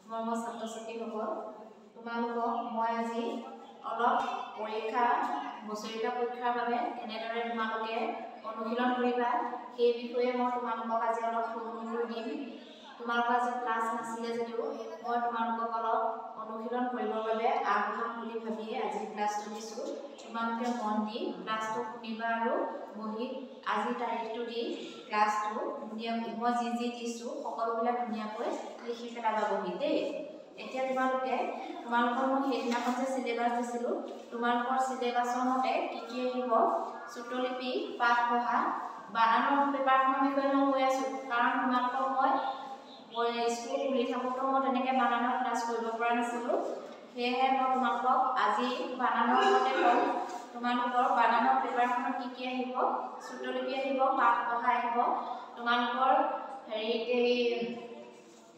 মৰমৰ ছাত্ৰ-ছাত্ৰীসকল, তোমালোকক মই আজি অলপ পৰীক্ষা বছৰীয়া পৰীক্ষাৰ বাবে কেনেদৰে তোমালোকে অনুশীলন কৰিবা সেই বিষয়ে মই তোমালোকক আজি অলপ থুলমূলকৈ দিম। তোমালোকৰ আজি ক্লাছ নাছিলে যদিও মই তোমালোকক অলপ অনুশীলন কৰিবৰ বাবে আগবঢ়াম বুলি ভাবিয়ে আজি ক্লাছটো দিছোঁ। তোমালোকে মন দি ক্লাছটো শুনিবা আৰু বহীত আজি তাৰিখটো দি ক্লাছটো ধুনীয়াকৈ মই যি দিছোঁ সকলোবিলাক ধুনীয়াকৈ লিখি পেলাবা বহীত দেই। এতিয়া তোমালোকৰ মই সেইদিনাখন যে চিলেবাছ দিছিলোঁ, তোমালোকৰ চিলেবাছৰ মতে কি আহিব, শ্ৰুতলিপি, পাঠ পঢ়া, বানানৰ পেপাৰখনৰ বিষয়ে মই কৈ আছোঁ। কাৰণ তোমালোকক মই স্কুল খুলি থাকোঁতেও মই তেনেকৈ বানানৰ ক্লাছ কৰিব পৰা নাছিলোঁ। সেয়েহে মই তোমালোকক আজি বানানৰ মতে ক'ম। তোমালোকৰ বানানৰ পেপাৰখনত কি আহিব, শ্ৰুতলিপি আহিব, পাঠ পঢ়া আহিব। তোমালোকৰ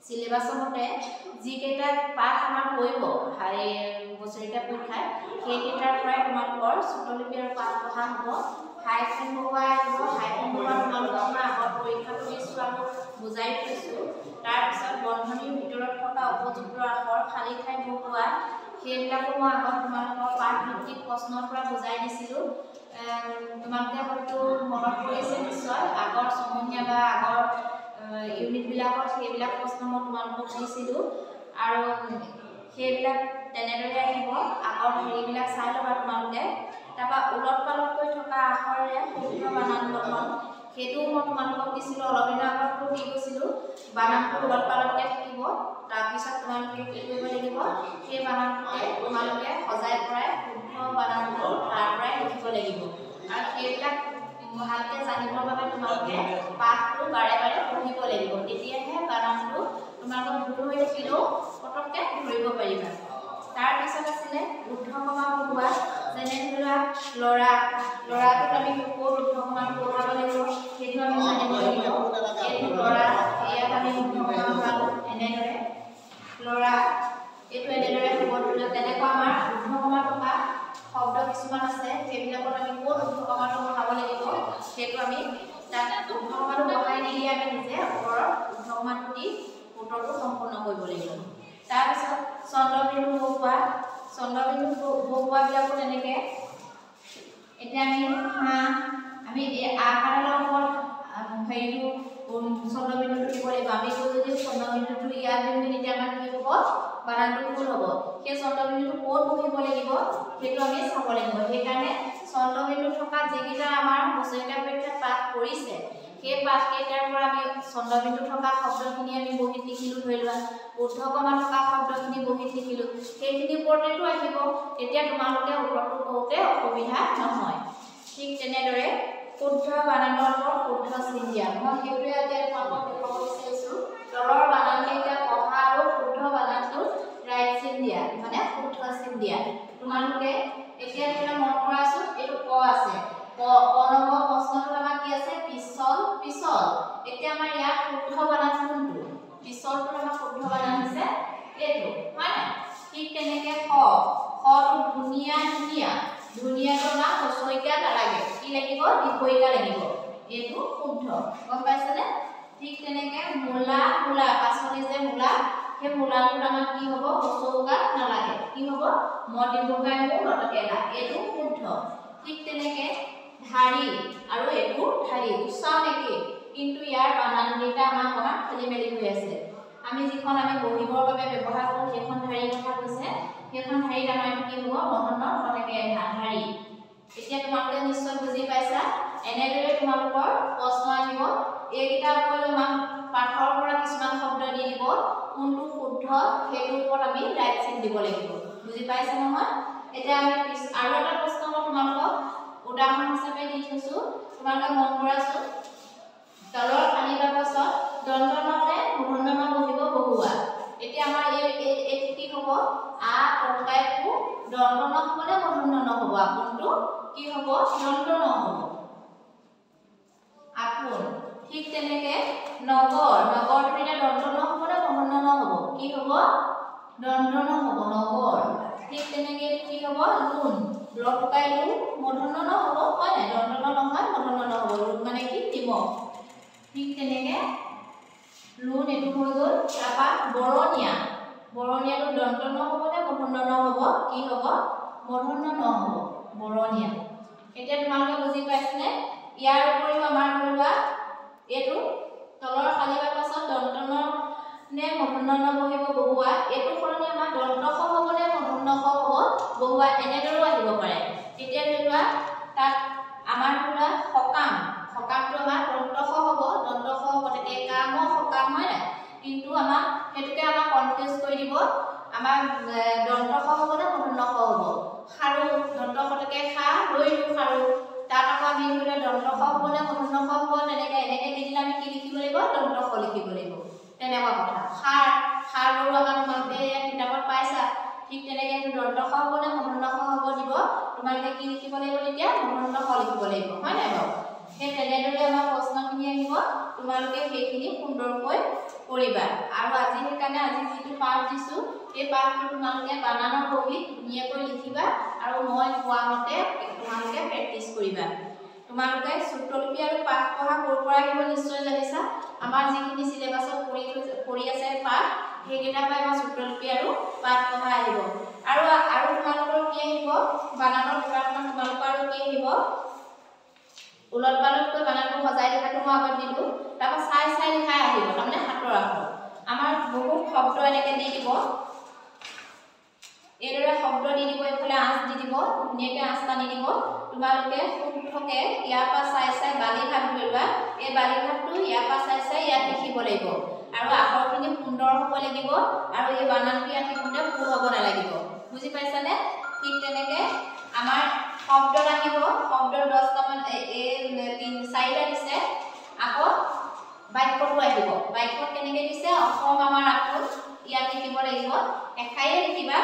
চিলেবাছৰ মতে যিকেইটা পাঠ আমাৰ পৰিব বছৰীয়া পৰীক্ষাত সেইকেইটাৰ পৰাই তোমালোকৰ শ্ৰুতলিপি আৰু পাঠ পঢ়া হ'ব। হাইফেন বহুৱা আহিব। হাইফেন বহুৱা তোমালোকক মই আগত পৰীক্ষাটো দিছোঁ আৰু বুজাই থৈছোঁ। তাৰপিছত বন্ধনীৰ ভিতৰত থকা উপযুক্ত আখৰ, খালী ঠাই বহুৱা, সেইবিলাকো মই আগত তোমালোকৰ পাঠ ভিত্তিক প্ৰশ্নৰ পৰা বুজাই দিছিলোঁ। তোমালোকে হয়তো মনত পৰিছে নিশ্চয়, আগৰ ছমহীয়া বা আগৰ ইউনিটবিলাকত সেইবিলাক প্ৰশ্ন মই তোমালোকক দিছিলোঁ আৰু সেইবিলাক তেনেদৰে আহিব। আগৰ হেৰিবিলাক চাই ল'বা তোমালোকে। তাৰপৰা ওলট পালটকৈ থকা আখৰেৰে শুদ্ধ বানান গঠন, সেইটোও মই তোমালোকক দিছিলোঁ। অলপ দিনৰ আগতো দি গৈছিলোঁ। বানানটো ওলট পালটকৈ থাকিব। তাৰপিছত তোমালোকে কি কৰিব লাগিব, সেই বানানটোতে তোমালোকে সজাই পৰাই শুদ্ধ বানানটো তাৰ পৰাই লিখিব লাগিব। আৰু সেইবিলাক ভালকৈ জানিবৰ বাবে তোমালোকে পাঠটো বাৰে বাৰে পঢ়িব লাগিব। তেতিয়াহে বানানটো তোমালোকৰ ভুল হৈ থাকিলেও পটককৈ ধৰিব পাৰিবা। তাৰপিছত আছিলে ঊৰ্ধ্বকমা বহুৱা, যেনে ধৰা ল'ৰাটোক আমি ক'ত ঊৰ্ধ্বকমাটো বহাব লাগিব সেইটো আমি জানিব লাগিব। এইটো ল'ৰা, ইয়াত আমি ঊৰ্ধ্বকমা বহালোঁ এনেদৰে। ল'ৰা এইটো এনেদৰে হ'ব। তেনেকুৱা আমাৰ ঊৰ্ধ্বকমা থকা শব্দ কিছুমান আছে, সেইবিলাকত আমি ক'ত ঊৰ্ধ্বকমাটো বহাব লাগিব সেইটো আমি তাত ঊৰ্ধ্বকমাটো বহাই নিদি আমি নিজে ওপৰত ঊৰ্ধ্বকমাটো দি উত্তৰটো সম্পূৰ্ণ কৰিব লাগিব। তাৰপিছত চন্দ্ৰবিন্দু বহুৱা, চন্দ্ৰবিন্দু বহুৱাবিলাকো তেনেকৈ। এতিয়া আমি আকাৰৰ ওপৰত হেৰিটো চন্দ্ৰবিন্দুটো দিব লাগিব। আমি যদি চন্দ্ৰবিন্দুটো ইয়াত দিওঁ তেতিয়া আমাৰ কি হ'ব, বানানটো ভুল হ'ব। সেই চন্দ্ৰবিন্দুটো ক'ত বহিব লাগিব সেইটো আমি চাব লাগিব। সেইকাৰণে চন্দ্ৰবিন্দু থকা যিকেইটা আমাৰ বছৰীয়া পৰীক্ষাত পাঠ পৰিছে সেই পাঠকেইটাৰ পৰা আমি চন্দ্ৰবিন্দু থকা শব্দখিনি আমি বহীত লিখিলোঁ। ধৰি লোৱা ঊৰ্ধ্বকমা থকা শব্দখিনি বহীত লিখিলোঁ, সেইখিনি ওপৰতেতো আহিব। তেতিয়া তোমালোকে উত্তৰটো কৰোঁতে অসুবিধা নহয়। ঠিক তেনেদৰে শুদ্ধ বানানৰ ওপৰত শুদ্ধ চিন দিয়া। মই সেইটোৱে এতিয়া তোমালোকক দেখুৱাব বিচাৰিছোঁ। তলৰ বানানকেইটা পঢ়া আৰু শুদ্ধ বানানটোত ৰাইট চিন দিয়া, মানে শুদ্ধ চিন দিয়া। তোমালোকে এতিয়া মন কৰাচোন, এইটো ক আছে। ক নম্বৰ প্ৰশ্নটোত আমাৰ কি আছে, পিছল পিছল। এতিয়া আমাৰ ইয়াত শুদ্ধ বানান কোনটো, পিছলটোৰ আমাৰ শুদ্ধ বানান হৈছে এইটো, হয় নাই? ঠিক তেনেকৈ খটো ধুনীয়া ধুনীয়া, ধুনীয়াটো আমাৰ হস্ৰইকাৰ নালাগে, কি লাগিব, দীৰ্ঘইকাৰ লাগিব। এইটো শুদ্ধ, গম পাইছেনে? ঠিক তেনেকৈ মূলা মূলা, পাচলি যে মূলা, সেই মূলাটোত আমাৰ কি হ'ব, হস্ৰইকাৰ নালাগে, কি হ'ব, দীৰ্ঘইকাৰ নতকেলা, এইটো শুদ্ধ। ঠিক তেনেকৈ ধাৰি আৰু এইটো ধাৰি, উচ্চাৰণ একেই, কিন্তু ইয়াৰ বানানকেইটা আমাৰ অকণমান খেলি মেলি হৈ আছে। আমি যিখন বহিবৰ বাবে ব্যৱহাৰ কৰোঁ সেইখন ধাৰিৰ কথা কৈছে, সেইখন ধাৰিত আমাৰ কি হ'ব, মধন্য নথকে ধাৰি। এতিয়া তোমালোকে নিশ্চয় বুজি পাইছা। এনেদৰে তোমালোকৰ প্ৰশ্ন আহিব। এইকেইটাৰ উপৰিও আমাক পাঠৰ পৰা কিছুমান শব্দ দি দিব, কোনটো শুদ্ধ সেইটোৰ ওপৰত আমি ৰাইট চিন দিব লাগিব। বুজি পাইছে নহয়? এতিয়া আমি আৰু এটা প্ৰশ্ন মই তোমালোকক উদাহৰণ হিচাপে দি থৈছোঁ, তোমালোকে মন কৰাচোন। তলৰ খালী বাকচত দন্ত নতে মূৰ্ধন্য বহিব বহুৱা। এতিয়া আমাৰ এইটো কি হ'ব, আ পকাই কু দন্ত ন হ'ব নে মূৰ্ধন্য ন হ'ব? আপোনটো কি হ'ব, দন্ত ন হ'ব, আপোন। ঠিক তেনেকৈ নগৰটো এতিয়া দন্ত ন হ'ব নে মূৰ্ধন্য ন হ'ব? কি হ'ব, দন্ত ন হ'ব, নগৰ। ঠিক তেনেকৈ কি হ'ব, লুণ, ল পকাই লু মূৰ্ধন্য ন হ'ব, হয় নাই? দন্ত ন নহয়, মূৰ্ধন্য ন হ'ব। লুণ মানে কি, নিমখ। ঠিক তেনেকৈ লুণ এইটো হৈ গ'ল। তাৰপৰা বৰণীয়া, বৰণীয়াটো দন্ত ন হ'ব নে মূৰ্ধন্য ন হ'ব? কি হ'ব? মূৰ্ধন্য ন হ'ব, বৰণীয়া। এতিয়া তোমালোকে বুজি পাইছানে? ইয়াৰ উপৰিও আমাৰ ধৰি লোৱা এইটো তলৰ খালী বাকচত দন্ত ন নে মূৰ্ধন্য ন বহিব বহুৱা, এইটো সলনি আমাৰ দন্ত খ হ'ব নে মূৰ্ধন্য খ হ'ব বহুৱা, এনেদৰেও আহিব পাৰে। এতিয়া ধৰি লোৱা তাত আমাৰ ধৰি লোৱা সকামটো আমাৰ দন্ত খ হ'ব, দন্ত খ হ'ব, তেতিয়া কাম সকাম হয় নাই? কিন্তু আমাক সেইটোকে আমাক কনফিউজ কৰি দিব, আমাৰ দন্ত খ হ'ব নে মূৰ্ধন্য খ হ'ব? খাৰু, দন্ত খটকে খা, ৰৈলো খাৰু। তাত আকৌ আমি ধৰি লোৱা দন্ত খ হ'ব নে মূৰ্ধন্য খ হ'ব, এনেকে দি দিলে আমি কি লিখিব লাগিব? দন্ত খ লিখিব লাগিব। তেনেকুৱা কথা। খাৰ গৰু আমাক তোমালোকে কিতাপত পাইছা। ঠিক তেনেকে দন্ত খ হ'ব নে মূৰ্ধন্য খ হ'ব দিব, তোমালোকে কি লিখিব লাগিব? তেতিয়া মূৰ্ধন্য খ লিখিব লাগিব, হয় নাই বাৰু? সেই তেনেদৰে আমাৰ প্ৰশ্নখিনি আহিব, তোমালোকে সেইখিনি সুন্দৰকৈ কৰিবা। আৰু আজি সেইকাৰণে আজি যিটো পাঠ দিছোঁ, সেই পাঠটো তোমালোকে বানানৰ বহীত ধুনীয়াকৈ লিখিবা আৰু মই কোৱা মতে তোমালোকে প্ৰেক্টিছ কৰিবা। তোমালোকে সূত্ৰলিপি আৰু পাঠ পঢ়া ক'ৰ পৰা আহিব নিশ্চয় জানিছা। আমাৰ যিখিনি চিলেবাছত পঢ়ি আছে পাঠ, সেইকেইটাৰ পৰা আমাৰ সূত্ৰলিপি আৰু পাঠ পঢ়া আহিব। আৰু তোমালোকৰ কি আহিব? বানানৰ পেপাৰখন তোমালোকৰ আৰু কি আহিব? উলট পালটকৈ বানানটো সজাই লিখাটো মই আগত দিলোঁ। তাৰপৰা চাই লিখাই আহিব, তাৰমানে হাতৰ আখৰ। আমাৰ বহুত শব্দ এনেকৈ দি দিব, এইদৰে শব্দ দি দিব, এইফালে আঁচ দি দিব, ধুনীয়াকৈ আঁচ টানি দিব। তোমালোকে শুদ্ধকে ইয়াৰ পৰা চাই বালিঘাট ধৰি লোৱা, এই বালিঘাটটো ইয়াৰ পৰা চাই ইয়াত লিখিব লাগিব। আৰু আখৰখিনি সুন্দৰ হ'ব লাগিব, আৰু এই বানানটো ইয়াত লিখোঁতে ভুল হ'ব নালাগিব। বুজি পাইছানে? ঠিক তেনেকৈ আমাৰ শব্দত আহিব, শব্দৰ 10টামান 4টা দিছে। আকৌ বাক্যটো আহিব, বাক্যত কেনেকৈ দিছে? অসম আমাৰ আপোন, ইয়াত লিখিব লাগিব। এঠাইয়ে লিখিবা,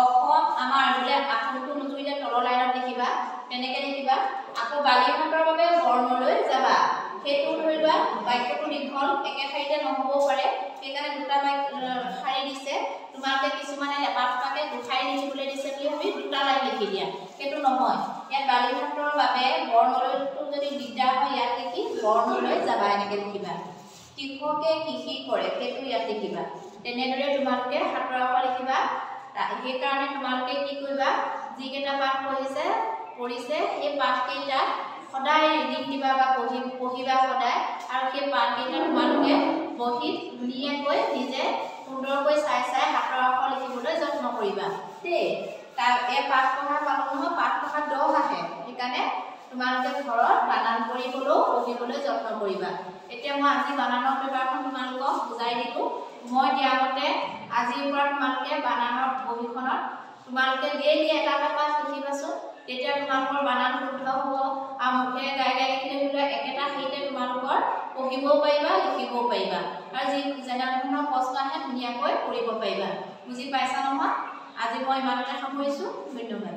অসম আমাৰ, বোলে আপোনটো নুজুৰিলে তলৰ লাইনত লিখিবা, তেনেকৈ লিখিবা। আকৌ বালিঘাটৰ বাবে বৰ্ণলৈ যাবা, সেইটো ধৰি লোৱা বাক্যটো দীঘল, একে ঠাইতে নহ'বও পাৰে, সেইকাৰণে দুটা শাৰী দিছে। তোমালোকে কিছুমানে এপাকে দুঠাই লিখিবলৈ দিছে বুলি ভাবি দুটা লাইন লিখি দিয়া, সেইটো নহয়। ইয়াত বালিঘাটৰ বাবে বৰ্ণলৈটো যদি দিগদাৰ হয়, ইয়াত লিখি বৰ্ণলৈ যাবা এনেকৈ লিখিবা। কৃষকে কৃষি কৰে, সেইটো ইয়াত লিখিবা। তেনেদৰে তোমালোকে হাতৰ আখৰ লিখিবা। সেইকাৰণে তোমালোকে কি কৰিবা? যিকেইটা পাঠ পঢ়িছে সেই পাঠকেইটা সদায় ৰিডিং দিবা বা পঢ়িবা সদায়। আৰু সেই পাঠকেইটা তোমালোকে বহীত ধুনীয়াকৈ নিজে সুন্দৰকৈ চাই হাতৰ আখৰ লিখিবলৈ যত্ন কৰিবা দেই। এই পাঠ পঢ়া পালোঁ নহয়, পাঠ পঢ়াত 10 আহে, সেইকাৰণে তোমালোকে ঘৰত বানান পঢ়িবলৈ যত্ন কৰিবা। এতিয়া মই আজি বানানৰ পেপাৰখন তোমালোকক বুজাই দিলোঁ। মই দিয়া মতে আজিৰ পৰা তোমালোকে বানানৰ বহীখনত তোমালোকে ডেইলি এটা পাঠ লিখিবাচোন, তেতিয়া তোমালোকৰ বানান শুদ্ধ হ'ব। আৰু মুখেৰে গাই লিখিলে ধৰি লোৱা একেটা হেৰিতে তোমালোকৰ পঢ়িবও পাৰিবা, লিখিবও পাৰিবা। আৰু যেনেধৰণৰ প্ৰশ্ন আহে ধুনীয়াকৈ কৰিব পাৰিবা। বুজি পাইছা নহয়? আজি মই ইমানতে সামৰিছোঁ। ধন্যবাদ।